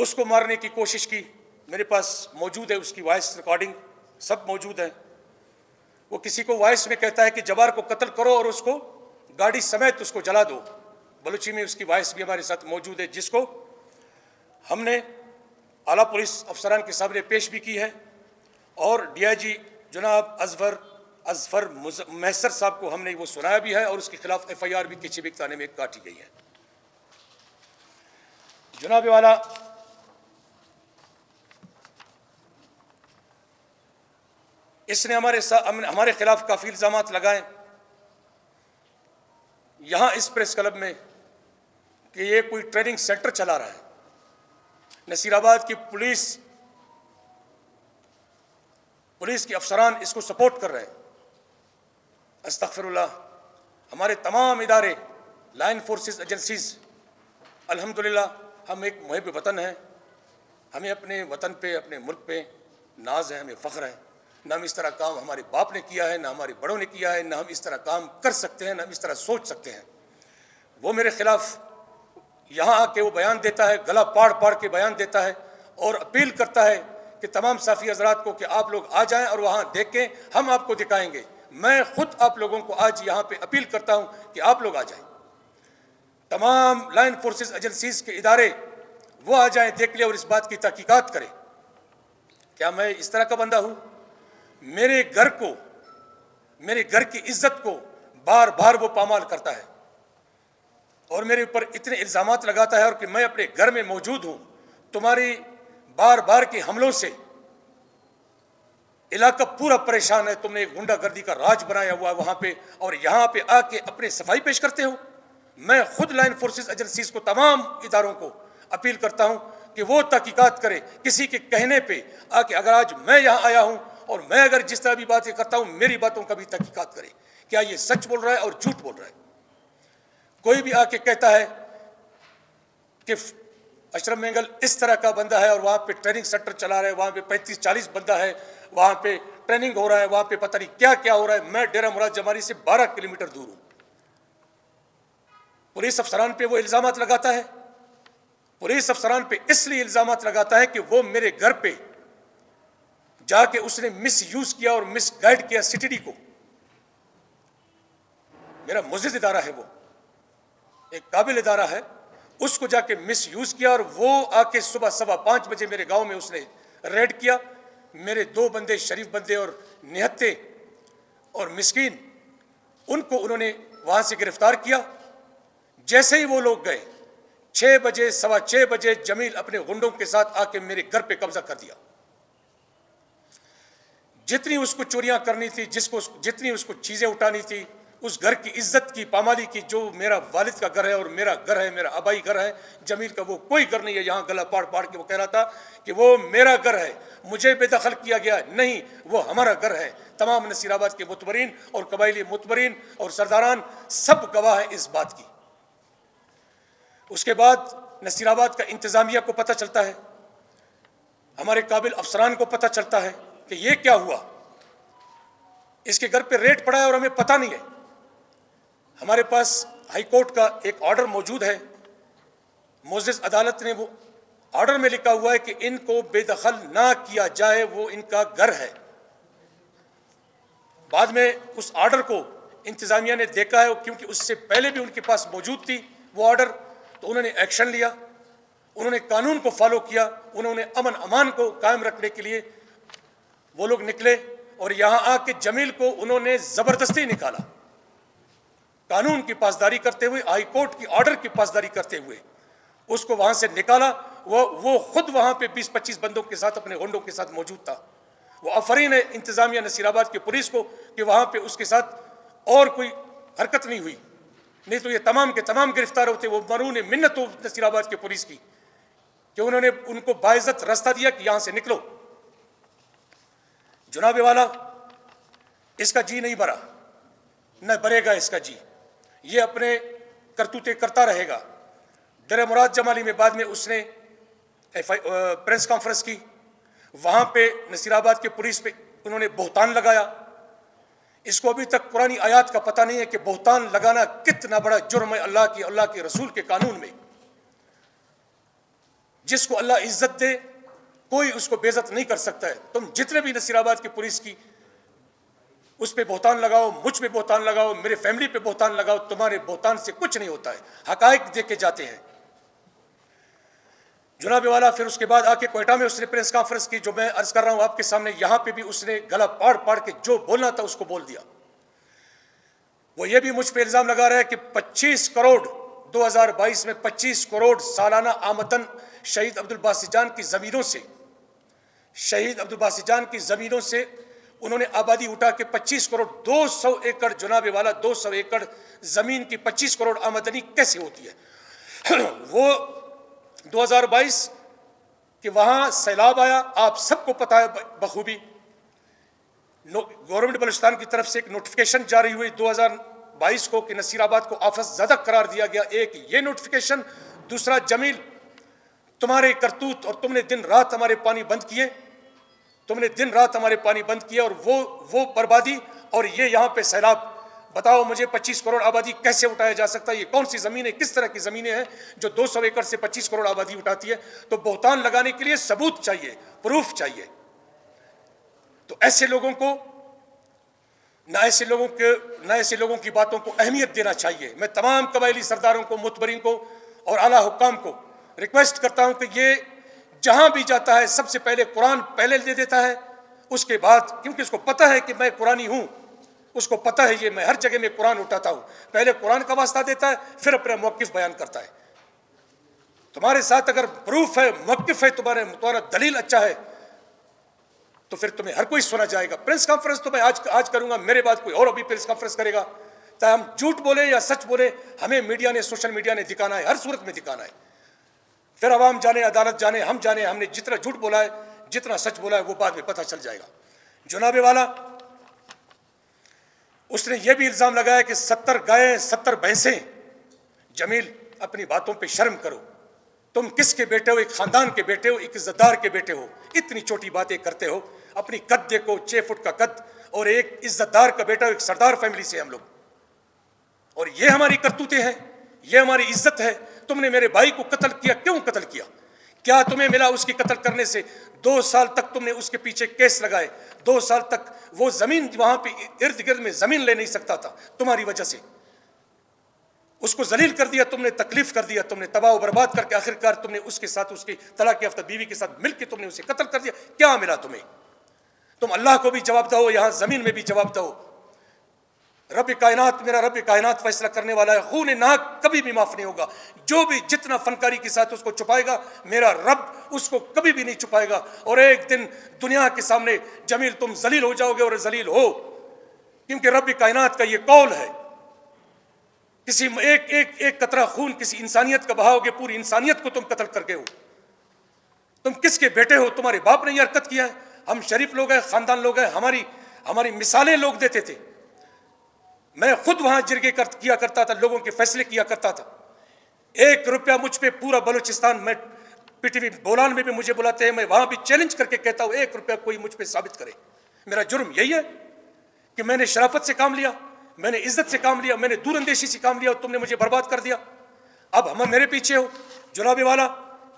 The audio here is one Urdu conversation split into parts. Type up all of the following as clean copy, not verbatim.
اس کو مارنے کی کوشش کی. میرے پاس موجود ہے اس کی وائس ریکارڈنگ، سب موجود ہیں. وہ کسی کو وائس میں کہتا ہے کہ جبار کو قتل کرو اور اس کو گاڑی سمیت اس کو جلا دو. بلوچی میں اس کی وائس بھی ہمارے ساتھ موجود ہے، جس کو ہم نے اعلیٰ پولیس افسران کے سامنے پیش بھی کی ہے، اور ڈی آئی جی جناب اظفر محسر صاحب کو ہم نے وہ سنایا بھی ہے، اور اس کے خلاف ایف آئی آر بھی کچھ بھی تھانے میں کاٹی گئی ہے. جناب والا، اس نے ہمارے خلاف کافی الزامات لگائے یہاں اس پریس کلب میں کہ یہ کوئی ٹریننگ سینٹر چلا رہا ہے. نصیر آباد کی پولیس کے افسران اس کو سپورٹ کر رہے ہیں. استغفر اللہ. ہمارے تمام ادارے، لائن فورسز ایجنسیز، الحمدللہ ہم ایک محب وطن ہیں. ہمیں اپنے وطن پہ، اپنے ملک پہ ناز ہے، ہمیں فخر ہے. نہ ہم اس طرح کام ہمارے باپ نے کیا ہے، نہ ہمارے بڑوں نے کیا ہے، نہ ہم اس طرح کام کر سکتے ہیں، نہ ہم اس طرح سوچ سکتے ہیں. وہ میرے خلاف یہاں آ کے وہ بیان دیتا ہے، گلا پاڑ کے بیان دیتا ہے، اور اپیل کرتا ہے کہ تمام صحافی حضرات کو کہ آپ لوگ آ جائیں اور وہاں دیکھیں، ہم آپ کو دکھائیں گے. میں خود آپ لوگوں کو آج یہاں پہ اپیل کرتا ہوں کہ آپ لوگ آ جائیں. تمام لائن فورسز ایجنسیز کے ادارے وہ آ جائیں، دیکھ لیں اور اس بات کی تحقیقات کریں. کیا میں اس طرح کا بندہ ہوں؟ میرے گھر کی عزت کو بار بار وہ پامال کرتا ہے اور میرے اوپر اتنے الزامات لگاتا ہے، اور کہ میں اپنے گھر میں موجود ہوں. تمہاری بار بار کے حملوں سے علاقہ پورا پریشان ہے. تم نے ایک غنڈہ گردی کا راج بنایا ہوا ہے وہاں پہ، اور یہاں پہ آ کے اپنے صفائی پیش کرتے ہو. میں خود لائن فورسز ایجنسیز کو، تمام اداروں کو اپیل کرتا ہوں کہ وہ تحقیقات کرے. کسی کے کہنے پہ آ کے اگر آج میں یہاں آیا ہوں اور میں اگر جس طرح بھی باتیں کرتا ہوں، میری باتوں کا بھی تحقیقات کرے. کیا یہ سچ بول رہا ہے اور جھوٹ بول رہا ہے؟ کوئی بھی آ کے کہتا ہے کہ اشرف مینگل اس طرح کا بندہ ہے اور وہاں پہ ٹریننگ سینٹر چلا رہا ہے، وہاں پہ 35-40 بندہ ہے، وہاں پہ ٹریننگ ہو رہا ہے، وہاں پہ پتہ نہیں کیا کیا ہو رہا ہے. میں ڈیرہ مراد جمالی سے 12 کلومیٹر دور ہوں. پولیس افسران پہ وہ الزامات لگاتا ہے. پولیس افسران پہ اس لیے الزامات لگاتا ہے کہ وہ میرے گھر پہ جا کے اس نے مس یوز کیا اور مس گائیڈ کیا سی ٹی ڈی کو. میرا معزز ادارہ ہے، وہ ایک قابل ادارہ ہے، اس کو جا کے مس یوز کیا، اور وہ آ کے صبح 5:15 بجے میرے گاؤں میں اس نے ریڈ کیا. میرے 2 بندے، شریف بندے اور نہتے اور مسکین، ان کو انہوں نے وہاں سے گرفتار کیا. جیسے ہی وہ لوگ گئے، 6 بجے 6:15 بجے جمیل اپنے غنڈوں کے ساتھ آ کے میرے گھر پہ قبضہ کر دیا. جتنی اس کو چوریاں کرنی تھی، جتنی اس کو چیزیں اٹھانی تھی، اس گھر کی عزت کی پامالی کی. جو میرا والد کا گھر ہے اور میرا گھر ہے، میرا آبائی گھر ہے، جمیل کا وہ کوئی گھر نہیں ہے. یہاں گلا پاڑ کے وہ کہہ رہا تھا کہ وہ میرا گھر ہے، مجھے بے دخل کیا گیا. نہیں، وہ ہمارا گھر ہے. تمام نصیر آباد کے متبرین اور قبائلی متبرین اور سرداران سب گواہ ہیں اس بات کی. اس کے بعد نصیر آباد کا انتظامیہ کو پتہ چلتا ہے، ہمارے قابل افسران کو پتہ چلتا ہے کہ یہ کیا ہوا. اس کے گھر پہ ریڈ پڑا ہے اور ہمیں پتہ نہیں ہے. ہمارے پاس ہائی کورٹ کا ایک آرڈر موجود ہے. معزز عدالت نے وہ آرڈر میں لکھا ہوا ہے کہ ان کو بے دخل نہ کیا جائے، وہ ان کا گھر ہے. بعد میں اس آرڈر کو انتظامیہ نے دیکھا ہے، کیونکہ اس سے پہلے بھی ان کے پاس موجود تھی وہ آرڈر، تو انہوں نے ایکشن لیا. انہوں نے قانون کو فالو کیا. انہوں نے امن امان کو قائم رکھنے کے لیے وہ لوگ نکلے، اور یہاں آ کے جمیل کو انہوں نے زبردستی نکالا. قانون کی پاسداری کرتے ہوئے، ہائی کورٹ کی آرڈر کی پاسداری کرتے ہوئے اس کو وہاں سے نکالا. وہ خود وہاں پہ 20-25 بندوں کے ساتھ، اپنے غنڈوں کے ساتھ موجود تھا. وہ آفرین ہے انتظامیہ نصیر آباد کی پولیس کو کہ وہاں پہ اس کے ساتھ اور کوئی حرکت نہیں ہوئی، نہیں تو یہ تمام کے تمام گرفتار ہوتے. وہ مرہون منت ہو نصیر آباد کی پولیس کی کہ انہوں نے ان کو باعزت راستہ دیا کہ یہاں سے نکلو. جناب والا، اس کا جی نہیں بھرا، نہ بھرے گا اس کا جی. یہ اپنے کرتوتے کرتا رہے گا. ڈیرہ مراد جمالی میں بعد میں اس نے پریس کانفرنس کی. وہاں پہ نصیر آباد کے پولیس پہ انہوں نے بہتان لگایا. اس کو ابھی تک قرآنی آیات کا پتہ نہیں ہے کہ بہتان لگانا کتنا بڑا جرم ہے اللہ کے رسول کے قانون میں. جس کو اللہ عزت دے کوئی اس کو بے عزت نہیں کر سکتا ہے. تم جتنے بھی نصیر آباد کی پولیس کی اس پہ بہتان لگاؤ, مجھ پہ بہتان لگاؤ, میرے فیملی پہ بہتان لگاؤ, تمہارے بہتان سے کچھ نہیں ہوتا ہے. حقائق دیکھ کے جاتے ہیں. جناب والا پھر اس کے بعد آ کے کوئٹہ میں اس نے پریس کانفرنس کی, جو میں عرض کر رہا ہوں آپ کے سامنے. یہاں پہ بھی اس نے گلا پاڑ پاڑ کے جو بولنا تھا اس کو بول دیا. وہ یہ بھی مجھ پہ الزام لگا رہا ہے کہ 25 کروڑ 2022 میں 25 کروڑ سالانہ آمدن شہید عبدالباسط جان کی زمینوں سے, شہید عبدالباسط جان کی زمینوں سے انہوں نے آبادی اٹھا کے 25 کروڑ 200 ایکڑ جناب والا 200 ایکڑ زمین کی 25 کروڑ آمدنی کیسے ہوتی ہے؟ وہ 2022 کہ وہاں سیلاب آیا, آپ سب کو پتا ہے بخوبی. گورنمنٹ بلوچستان کی طرف سے ایک نوٹیفیکیشن جاری ہوئی 2022 کو کہ نصیر آباد کو آفت زدہ قرار دیا گیا. ایک یہ نوٹیفیکیشن, دوسرا جمیل تمہارے کرتوت, اور تم نے دن رات ہمارے پانی بند کیے, تم نے دن رات ہمارے پانی بند کیا, اور وہ بربادی, اور یہ یہاں پہ سیلاب. بتاؤ مجھے 25 کروڑ آبادی کیسے اٹھایا جا سکتا ہے؟ یہ کون سی زمینیں, کس طرح کی زمینیں ہیں جو 200 ایکڑ سے 25 کروڑ آبادی اٹھاتی ہے؟ تو بہتان لگانے کے لیے ثبوت چاہیے, پروف چاہیے. تو ایسے لوگوں کو نہ ایسے لوگوں کی باتوں کو اہمیت دینا چاہیے. میں تمام قبائلی سرداروں کو, متبرین کو اور اعلیٰ حکام کو ریکویسٹ کرتا ہوں کہ یہ جہاں بھی جاتا ہے سب سے پہلے قرآن پہلے دے دیتا ہے, اس کے بعد, کیونکہ اس کو پتہ ہے کہ میں قرآنی ہوں, اس کو پتہ ہے یہ میں ہر جگہ میں قرآن اٹھاتا ہوں, پہلے قرآن کا واسطہ دیتا ہے پھر اپنا موقف بیان کرتا ہے. تمہارے ساتھ اگر پروف ہے, موقف ہے, تمہارا دلیل اچھا ہے, تو پھر تمہیں ہر کوئی سنا جائے گا. پریس کانفرنس تو میں آج کروں گا, میرے بعد کوئی اور ابھی پریس کانفرنس کرے گا. چاہے ہم جھوٹ بولیں یا سچ بولیں, ہمیں میڈیا نے, سوشل میڈیا نے دکھانا ہے, ہر صورت میں دکھانا ہے. پھر عوام جانے, عدالت جانے, ہم جانے ہم نے جتنا جھوٹ بولا ہے, جتنا سچ بولا ہے, وہ بعد میں پتہ چل جائے گا. جناب والا اس نے یہ بھی الزام لگایا کہ 70 گائیں 70 بھینسیں. جمیل اپنی باتوں پہ شرم کرو, تم کس کے بیٹے ہو؟ ایک خاندان کے بیٹے ہو, ایک عزت دار کے بیٹے ہو, اتنی چھوٹی باتیں کرتے ہو. اپنی قد دیکھو, 6 فٹ کا قد, اور ایک عزت دار کا بیٹا, ایک سردار فیملی سے ہم لوگ, اور یہ ہماری کرتوتیں ہیں, یہ ہماری عزت ہے. تم نے میرے بھائی کو قتل کیا, کیوں قتل کیا؟ کیا تمہیں ملا اس کی قتل کرنے سے؟ 2 سال تک تم نے اس کے پیچھے کیس لگائے, 2 سال تک وہ زمین وہاں پہ ارد گرد میں زمین لے نہیں سکتا تھا تمہاری وجہ سے. اس کو ذلیل کر دیا تم نے, تکلیف کر دیا تم نے, تباہ و برباد کر کے آخرکار تم نے اس کے ساتھ, اس کی طلاق یافتہ بیوی کے ساتھ مل کے تم نے اسے قتل کر دیا. کیا ملا تمہیں؟ تم اللہ کو بھی جواب دو, یہاں زمین میں بھی جواب دو. رب کائنات, میرا رب کائنات فیصلہ کرنے والا ہے. خون ناک کبھی بھی معاف نہیں ہوگا. جو بھی جتنا فنکاری کے ساتھ اس کو چھپائے گا, میرا رب اس کو کبھی بھی نہیں چھپائے گا. اور ایک دن دنیا کے سامنے جمیل تم ذلیل ہو جاؤ گے, اور ذلیل ہو, کیونکہ رب کائنات کا یہ قول ہے. کسی ایک قطرہ خون کسی انسانیت کا بہاؤ گے, پوری انسانیت کو تم قتل کر گئے ہو. تم کس کے بیٹے ہو؟ تمہارے باپ نے یہ حرکت کیا ہے. ہم شریف لوگ ہیں, خاندان لوگ ہیں, ہماری مثالیں لوگ دیتے تھے. میں خود وہاں جرگے کیا کرتا تھا, لوگوں کے فیصلے کیا کرتا تھا. 1 روپیہ مجھ پہ پورا بلوچستان, میں پی ٹی وی بولان میں بھی مجھے بلاتے ہیں, میں وہاں بھی چیلنج کر کے کہتا ہوں 1 روپیہ کوئی مجھ پہ ثابت کرے. میرا جرم یہی ہے کہ میں نے شرافت سے کام لیا, میں نے عزت سے کام لیا, میں نے دور اندیشی سے کام لیا, اور تم نے مجھے برباد کر دیا. اب ہم میرے پیچھے ہو. جناب والا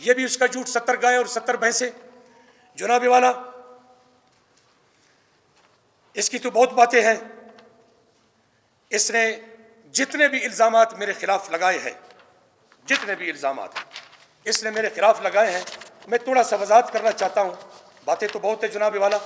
یہ بھی اس کا جھوٹ, 70 گائے اور 70 بھینسیں. جناب والا اس کی تو بہت باتیں ہیں. اس نے جتنے بھی الزامات میرے خلاف لگائے ہیں, جتنے بھی الزامات اس نے میرے خلاف لگائے ہیں, میں تھوڑا سا وضاحت کرنا چاہتا ہوں. باتیں تو بہت ہے جناب والا.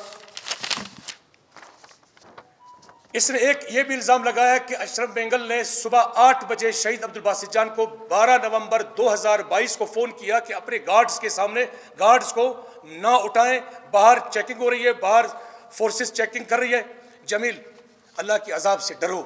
اس نے ایک یہ بھی الزام لگایا کہ اشرف بینگل نے صبح 8 بجے شہید عبدالباسط جان کو 12 نومبر 2022 کو فون کیا کہ اپنے گارڈز کے سامنے گارڈز کو نہ اٹھائیں, باہر چیکنگ ہو رہی ہے, باہر فورسز چیکنگ کر رہی ہے. جمیل اللہ کے عذاب سے ڈرو.